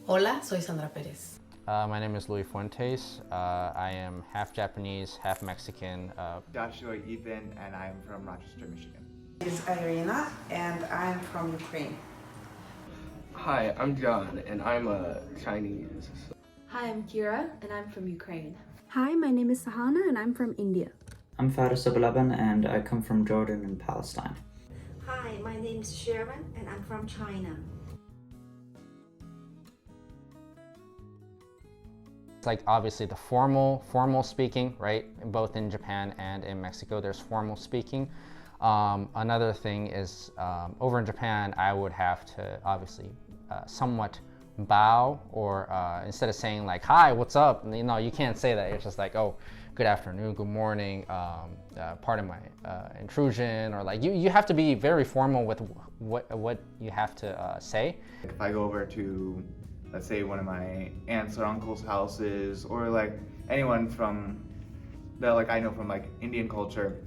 Hola, soy Sandra Pérez. My name is Luis Fuentes. I am half Japanese, half Mexican. Joshua Ethan, and I'm from Rochester, Michigan. Is Irina, and I'm from Ukraine. Hi, I'm John, and I'm Chinese. Hi, I'm Kira, and I'm from Ukraine. Hi, my name is Sahana, and I'm from India. I'm Faris Abulaban, and I come from Jordan and Palestine. Hi, my name is Sharon, and I'm from China. It's like obviously the formal speaking, right? Both in Japan and in Mexico, there's formal speaking. Another thing is over in Japan, I would have to obviously somewhat bow, or instead of saying like, hi, what's up? You can't say that. It's just like, oh, good afternoon, good morning, pardon my intrusion, or like you have to be very formal with what you have to say. If I go over to, let's say, one of my aunts or uncles' houses, or like anyone from that like I know from like Indian culture,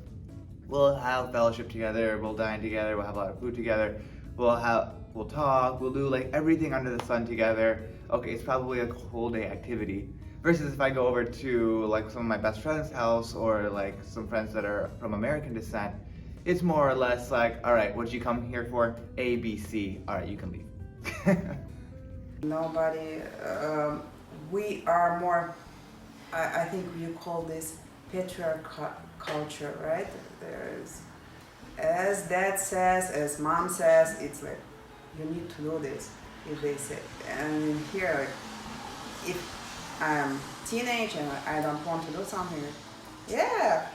we'll have fellowship together, we'll dine together, we'll have a lot of food together, we'll talk, we'll do like everything under the sun together. Okay, it's probably like a whole day activity. Versus if I go over to like some of my best friend's house, or like some friends that are from American descent, it's more or less like, all right, what did you come here for? A, B, C. All right, you can leave. Nobody, we are more, I think you call this patriarchal culture, right? There's, as dad says, as mom says, it's like, you need to do this, if they say. And here, if I'm teenage and I don't want to do something, yeah,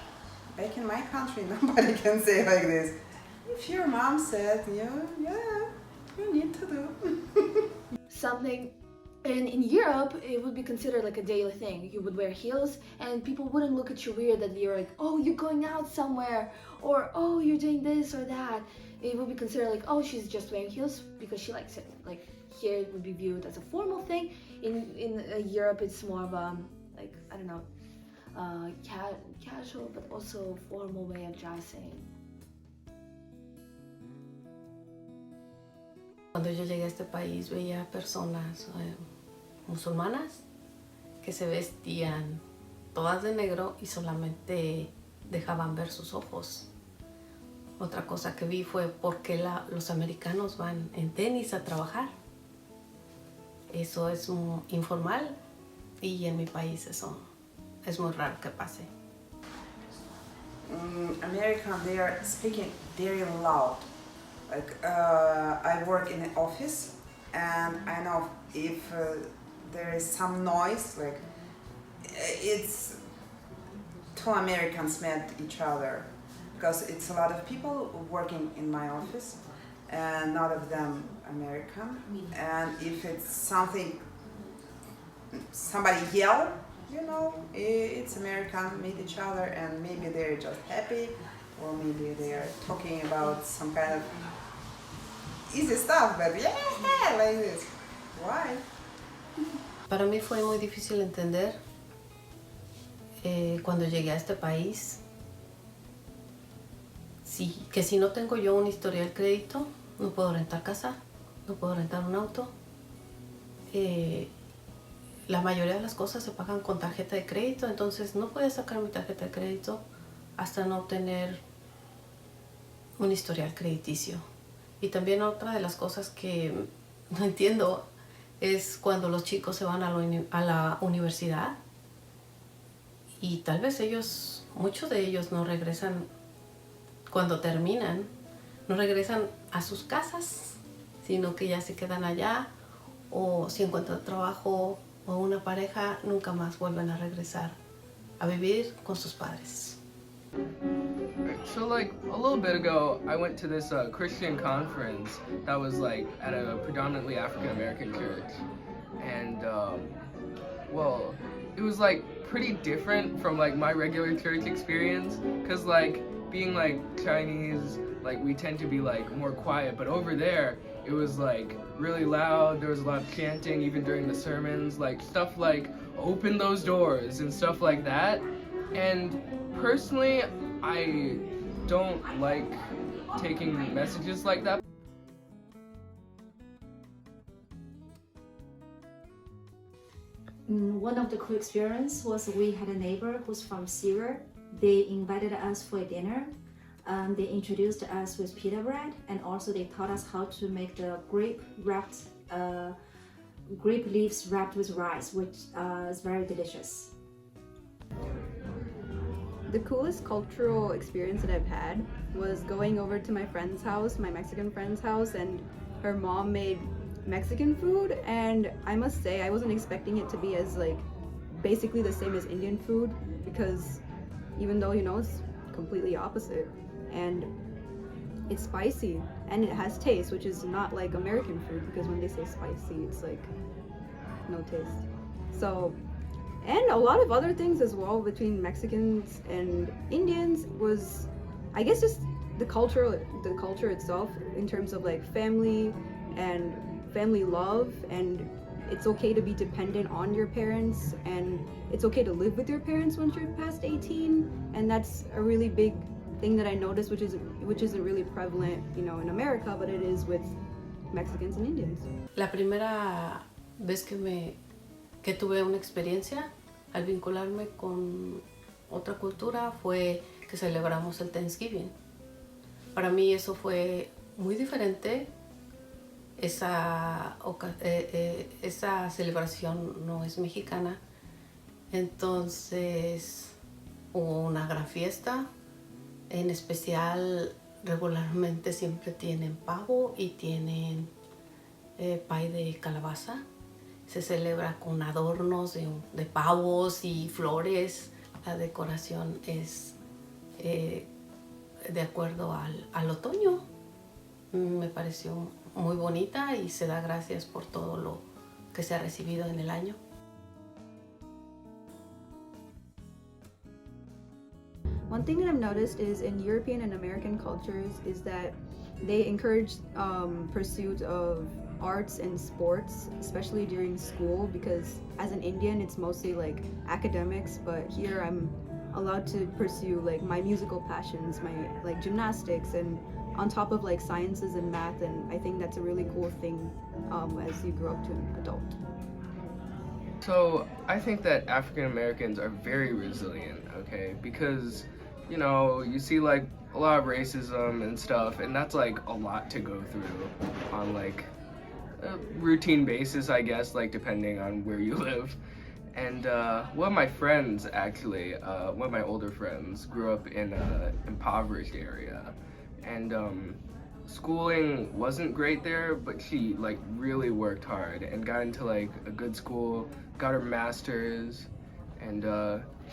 back in my country, nobody can say like this. If your mom said, yeah, you need to do. Something, and in Europe, it would be considered like a daily thing. You would wear heels, and people wouldn't look at you weird that you're like, oh, you're going out somewhere, or oh, you're doing this or that. It would be considered like, oh, she's just wearing heels because she likes it. Like here, it would be viewed as a formal thing. In Europe, it's more of a like, I don't know, casual but also formal way of dressing. Cuando yo llegué a este país veía personas musulmanas que se vestían todas de negro y solamente dejaban ver sus ojos. Otra cosa que vi fue por qué los americanos van en tenis a trabajar. Eso es informal y en mi país eso es muy raro que pase. American, they are speaking very loud. Like I work in an office, and I know if there is some noise, like it's two Americans met each other, because it's a lot of people working in my office, and none of them American. And if it's something, somebody yell, it's American, meet each other, and maybe they're just happy, or maybe they are talking about some kind of easy stuff, but yeah, like this. Why? Para mí fue muy difícil entender cuando llegué a este país que si no tengo yo un historial crédito, no puedo rentar casa, no puedo rentar un auto. La mayoría de las cosas se pagan con tarjeta de crédito, entonces no puedo sacar mi tarjeta de crédito hasta no obtener un historial crediticio. Y también otra de las cosas que no entiendo es cuando los chicos se van a la universidad y tal vez muchos de ellos no regresan cuando terminan, no regresan a sus casas, sino que ya se quedan allá, o si encuentran trabajo o una pareja, nunca más vuelven a regresar a vivir con sus padres. So like a little bit ago, I went to this Christian conference that was like at a predominantly African American church, and well, it was like pretty different from like my regular church experience, cause like being like Chinese, like we tend to be like more quiet, but over there it was like really loud. There was a lot of chanting even during the sermons, like stuff like open those doors and stuff like that. And personally, I don't like taking messages like that. One of the cool experience was we had a neighbor who's from Syria. They invited us for a dinner. They introduced us with pita bread, and also they taught us how to make the grape leaves wrapped with rice, which is very delicious. The coolest cultural experience that I've had was going over to my friend's house, my Mexican friend's house, and her mom made Mexican food, and I must say I wasn't expecting it to be as like basically the same as Indian food, because even though it's completely opposite, and it's spicy and it has taste, which is not like American food, because when they say spicy it's like no taste. So, and a lot of other things as well between Mexicans and Indians was, I guess, just the culture itself in terms of like family and family love, and it's okay to be dependent on your parents, and it's okay to live with your parents once you're past 18, and that's a really big thing that I noticed, which isn't really prevalent, in America, but it is with Mexicans and Indians. La primera vez que tuve una experiencia al vincularme con otra cultura fue que celebramos el Thanksgiving. Para mí eso fue muy diferente. Esa celebración no es mexicana, entonces hubo una gran fiesta. En especial, regularmente siempre tienen pavo y tienen pay de calabaza. Se celebra con adornos de pavos y flores. La decoración es de acuerdo al otoño. Me pareció muy bonita y se da gracias por todo lo que se ha recibido en el año. One thing that I've noticed is in European and American cultures is that they encourage pursuit of arts and sports, especially during school, because as an Indian it's mostly like academics, but here I'm allowed to pursue like my musical passions, my like gymnastics, and on top of like sciences and math, and I think that's a really cool thing as you grow up to an adult. So I think that African Americans are very resilient, okay? Because, you see like a lot of racism and stuff, and that's like a lot to go through on like a routine basis, I guess, like depending on where you live. And one of my friends actually, one of my older friends, grew up in an impoverished area. And schooling wasn't great there, but she like really worked hard and got into like a good school, got her master's, and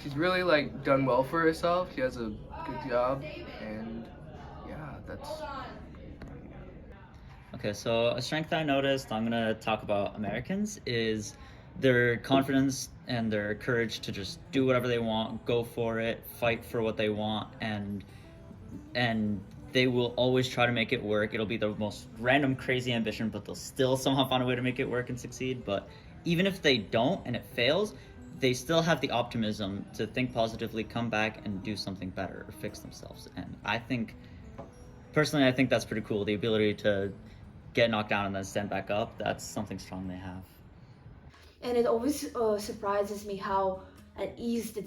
she's really like done well for herself. She has a good job, and yeah, that's. Okay, so a strength I noticed, I'm gonna talk about Americans, is their confidence and their courage to just do whatever they want, go for it, fight for what they want, and they will always try to make it work. It'll be the most random, crazy ambition, but they'll still somehow find a way to make it work and succeed. But even if they don't and it fails, they still have the optimism to think positively, come back and do something better or fix themselves. And I think, personally, I think that's pretty cool. The ability to get knocked down and then stand back up, that's something strong they have. And it always surprises me how at ease the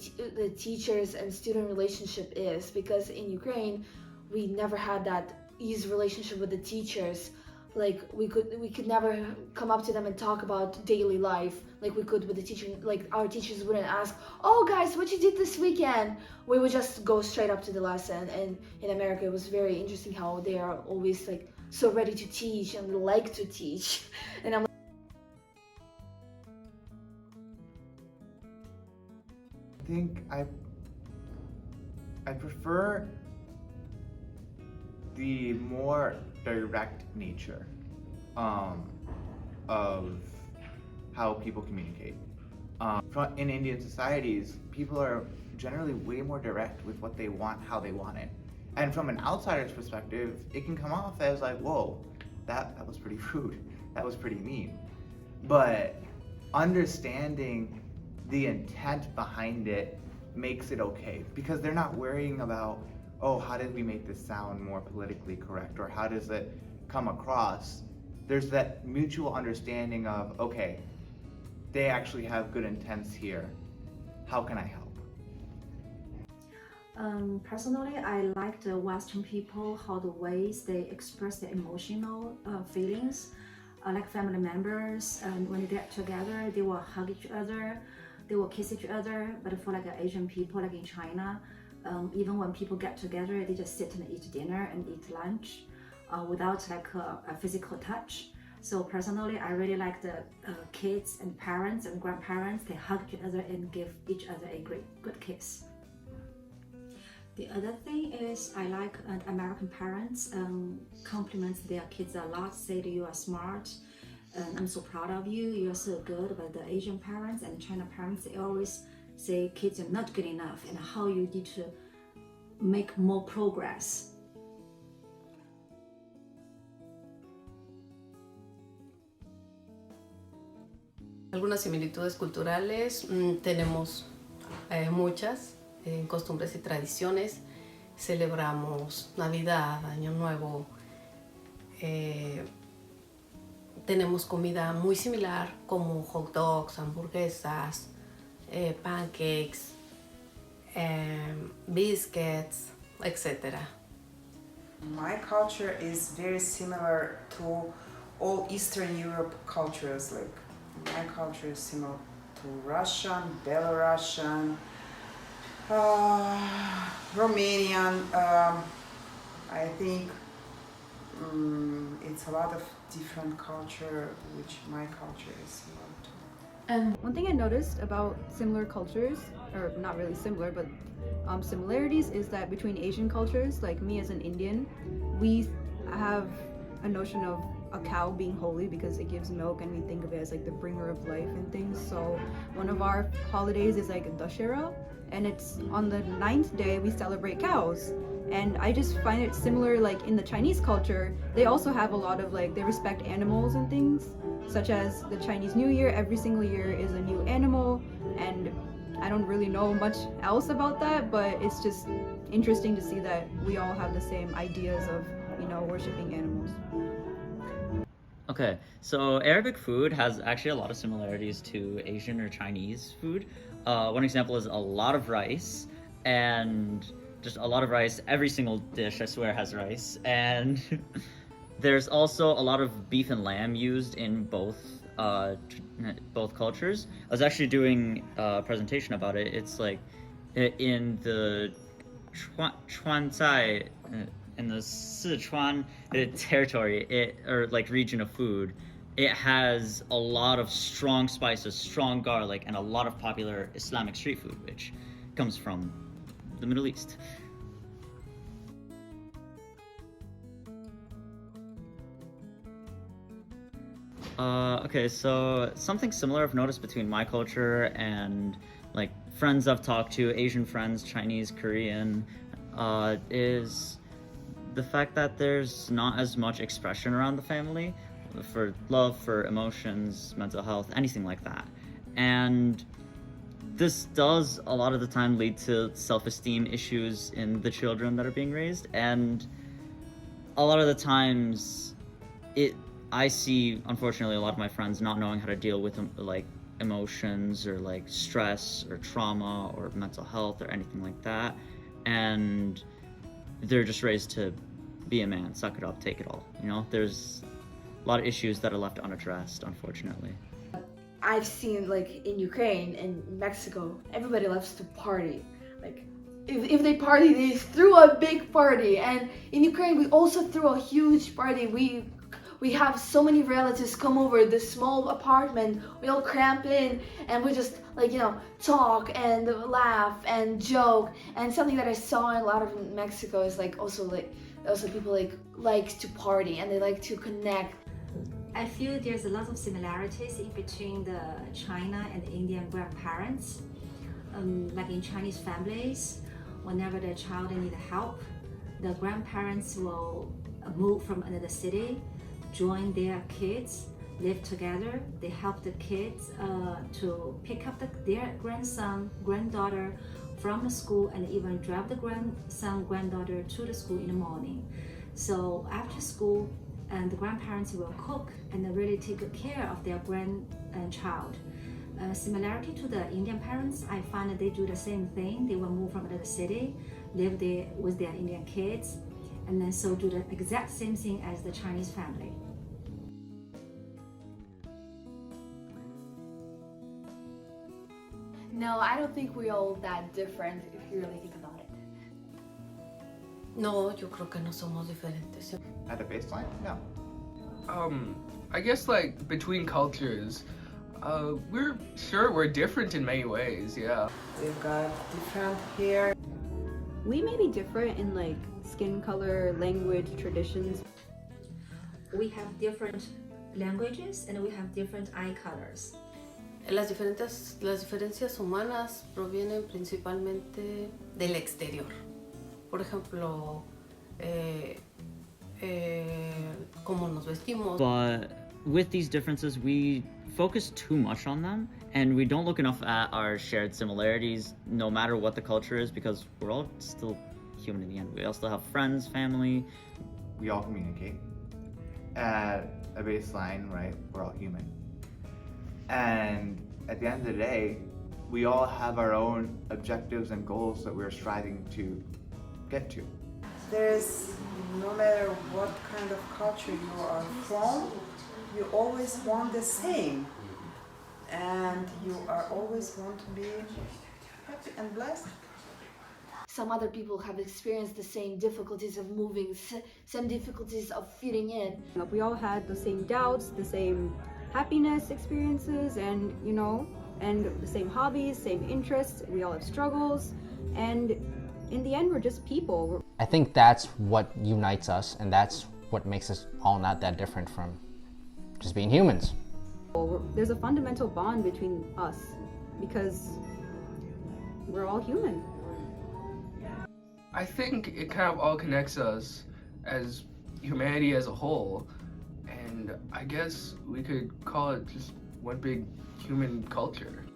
teachers and student relationship is, because in Ukraine, we never had that ease relationship with the teachers. Like we could never come up to them and talk about daily life like we could with the teacher. Like our teachers wouldn't ask, "Oh guys, what you did this weekend?" We would just go straight up to the lesson. And in America, it was very interesting how they are always like so ready to teach and like to teach. And I'm I think I prefer the more direct nature of how people communicate. In Indian societies, people are generally way more direct with what they want, how they want it. And from an outsider's perspective, it can come off as like, whoa, that was pretty rude, that was pretty mean. But understanding the intent behind it makes it okay, because they're not worrying about, oh, how did we make this sound more politically correct, or how does it come across? There's that mutual understanding of, okay, they actually have good intents here. How can I help? Personally, I like the Western people, how the ways they express their emotional feelings, like family members, and when they get together, they will hug each other, they will kiss each other. But for like Asian people, like in China, even when people get together, they just sit and eat dinner and eat lunch without like a physical touch. So personally, I really like the kids and parents and grandparents, they hug each other and give each other a good kiss. The other thing is I like American parents compliment their kids a lot, say that you are smart, and I'm so proud of you, you're so good. But the Asian parents and China parents, they always say kids are not good enough and how you need to make more progress. Algunas similitudes culturales, tenemos muchas. En costumbres y tradiciones, celebramos Navidad, Año Nuevo, tenemos comida muy similar como hot dogs, hamburguesas, pancakes, biscuits, etc. My culture is very similar to all Eastern Europe cultures. Like my culture is similar to Russian, Belarusian, Romanian. I think it's a lot of different culture which my culture is similar to. And one thing I noticed about similar cultures, or not really similar, but similarities, is that between Asian cultures, like me as an Indian, we have a notion of a cow being holy because it gives milk, and we think of it as like the bringer of life and things. So one of our holidays is like Dashera, and it's on the 9th day we celebrate cows. And I just find it similar, like in the Chinese culture, they also have a lot of like, they respect animals and things, such as the Chinese New Year. Every single year is a new animal, and I don't really know much else about that, but it's just interesting to see that we all have the same ideas of, you know, worshiping animals. Okay, so Arabic food has actually a lot of similarities to Asian or Chinese food. One example is a lot of rice, and just a lot of rice. Every single dish, I swear, has rice. And there's also a lot of beef and lamb used in both cultures. I was actually doing a presentation about it. It's like in the Chuanzai, in the Sichuan territory, or like region of food, it has a lot of strong spices, strong garlic, and a lot of popular Islamic street food, which comes from the Middle East. Okay, so something similar I've noticed between my culture and like friends I've talked to, Asian friends, Chinese, Korean, is the fact that there's not as much expression around the family for love, for emotions, mental health, anything like that. And this does a lot of the time lead to self-esteem issues in the children that are being raised, and a lot of the times I see, unfortunately, a lot of my friends not knowing how to deal with like emotions or like stress or trauma or mental health or anything like that, and they're just raised to be a man, suck it up, take it all. You know, there's a lot of issues that are left unaddressed, unfortunately. I've seen, like, in Ukraine and Mexico, everybody loves to party. Like, if they party, they threw a big party. And in Ukraine, we also threw a huge party. We have so many relatives come over this small apartment. We all cramp in and we just, like, you know, talk and laugh and joke. And something that I saw in a lot of Mexico is like also people like to party and they like to connect. I feel there's a lot of similarities in between the China and Indian grandparents. Like in Chinese families, whenever the child needs help, the grandparents will move from another city, join their kids, live together. They help the kids to pick up their grandson, granddaughter from the school, and even drive the grandson, granddaughter to the school in the morning. So after school, and the grandparents will cook and really take good care of their grandchild. Similarity to the Indian parents, I find that they do the same thing. They will move from the city, live there with their Indian kids, and then so do the exact same thing as the Chinese family. No, I don't think we're all that different if you really think about it. No, yo creo que no somos diferentes. At a baseline? No. I guess like between cultures, we're different in many ways, yeah. They've got different hair. We may be different in like skin color, language, traditions. We have different languages and we have different eye colors. Las diferencias humanas provienen principalmente del exterior. Por ejemplo, cómo nos vestimos. But with these differences, we focus too much on them, and we don't look enough at our shared similarities, no matter what the culture is, because we're all still human in the end. We all still have friends, family. We all communicate. At a baseline, right, we're all human. And at the end of the day, we all have our own objectives and goals that we're striving to get to. There's, no matter what kind of culture you are from, you always want the same. And you are always want to be happy and blessed. Some other people have experienced the same difficulties of moving, some difficulties of fitting in. We all had the same doubts, the same happiness experiences, and and the same hobbies, same interests. We all have struggles, and in the end, we're just people. I think that's what unites us, and that's what makes us all not that different from just being humans. There's a fundamental bond between us because we're all human. I think it kind of all connects us as humanity as a whole, and I guess we could call it just one big human culture.